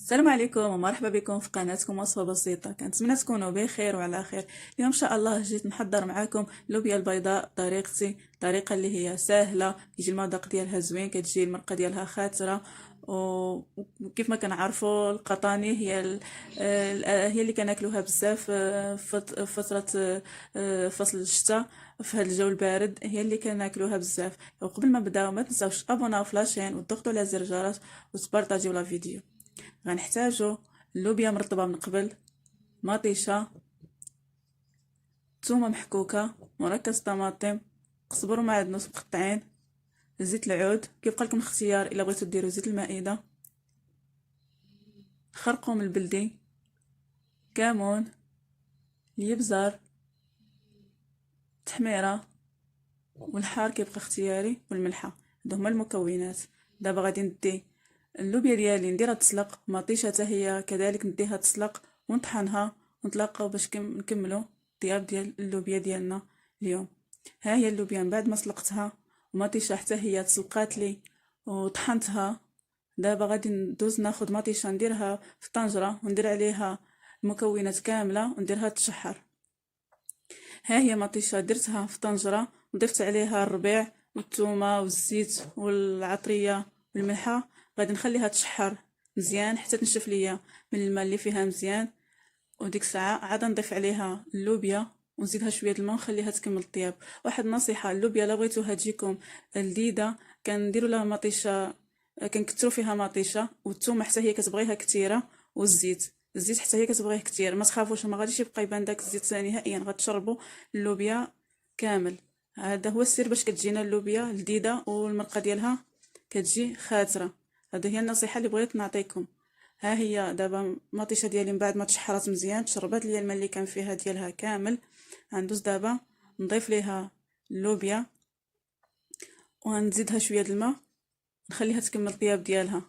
السلام عليكم ومرحبا بكم في قناتكم وصفة بسيطة. كنتمنى تكونوا بخير وعلى خير. اليوم ان شاء الله جيت نحضر معكم لوبيا البيضاء بطريقتي، طريقة اللي هي سهلة، يجي المذاق ديالها زوين، كتجي المرقة ديالها خاترة. وكيف ما كنعرفوا القطاني هي اللي كناكلوها بزاف في فترة فصل الشتاء. في هذا الجو البارد هي اللي كناكلوها بزاف. وقبل ما نبداو ما تنساوش ابوناو في لاشين وتضغطوا على زر الجرس وتبارطاجيو لا فيديو. غنحتاجو اللوبيا مرطبه من قبل، مطيشه، ثومه محكوكه، مركز طماطم، قزبر ومعدنوس مقطعين، زيت العود كيبقى لكم الاختيار الا بغيتو ديروا زيت المائده، خرقوم البلدي، كمون، اليبزار، تحميره، والحار كيبقى اختياري، والملحه. هادو هما المكونات. دابا غادي ندي اللوبيا ديالي نديرها تسلق، مطيشه حتى هي كذلك نديها تسلق ونطحنها، ونتلاقاو باش نكملوا الطياب ديال اللوبيا ديالنا اليوم. ها هي اللوبيا من بعد ما سلقتها ومطيشه حتى هي تسلقات لي وطحنتها. دابا غادي ندوز ناخذ مطيشه نديرها في طنجره وندير عليها المكونات كامله ونديرها تشحر. ها هي مطيشه درتها في طنجره وضفت عليها الربيع والثومه والزيت والعطريه والملحه. غادي نخليها تشحر مزيان حتى تنشف ليا من الماء اللي فيها مزيان، وديك الساعه عاد نضيف عليها اللوبيا ونزيدها شويه الماء ونخليها تكمل الطياب. واحد النصيحه، اللوبيا لا بغيتوها تجيكم لذيذه كنديروا لها مطيشه، كنكثروا فيها مطيشه، والثومه حتى هي كتبغيها كثيره، الزيت حتى هي كتبغيه كثير. ما تخافوش، ما غاديش يبقى يبان داك الزيت نهائيا، غتشربوا اللوبيا كامل. هذا هو السر باش كتجينا اللوبيا لذيذه والمرقه ديالها كتجي خاتره. هذه هي النصيحه اللي بغيت نعطيكم. ها هي دابا المطيشه ديالي من بعد ما تشحرات مزيان تشربات ليا الماء اللي كان فيها ديالها كامل. غندوز دابا نضيف ليها اللوبيا وغنزيدها شويه الماء نخليها تكمل الطياب ديالها.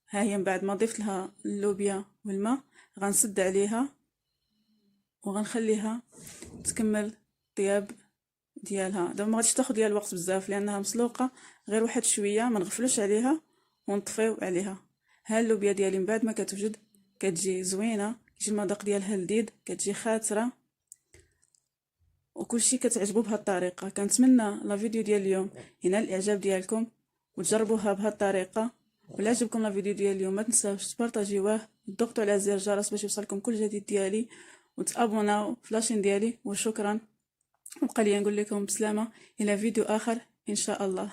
ها هي من بعد ما ضفت لها اللوبيا والماء غنسد عليها وغنخليها تكمل الطياب ديالها. دابا ما غاديش تاخذ ليا الوقت بزاف لانها مسلوقه، غير واحد شويه ما نغفلوش عليها ونطفيو عليها. ها اللوبيا ديالي من بعد ما كتوجد كتجي زوينه، كيجي المذاق ديالها لذيذ، كتجي خاتره، وكلشي كتعجبو بهاد الطريقه. كنتمنى لا فيديو ديال اليوم ينال الاعجاب ديالكم وتجربوها بهاد الطريقه. ولا عجبكم لا فيديو ديال اليوم ما تنساوش تبارطاجيوه وتضغطوا على زر الجرس باش يوصلكم كل جديد ديالي، وتابوناو في لاشين ديالي. وشكرا، وبقى لي نقول لكم بسلامه الى فيديو اخر ان شاء الله.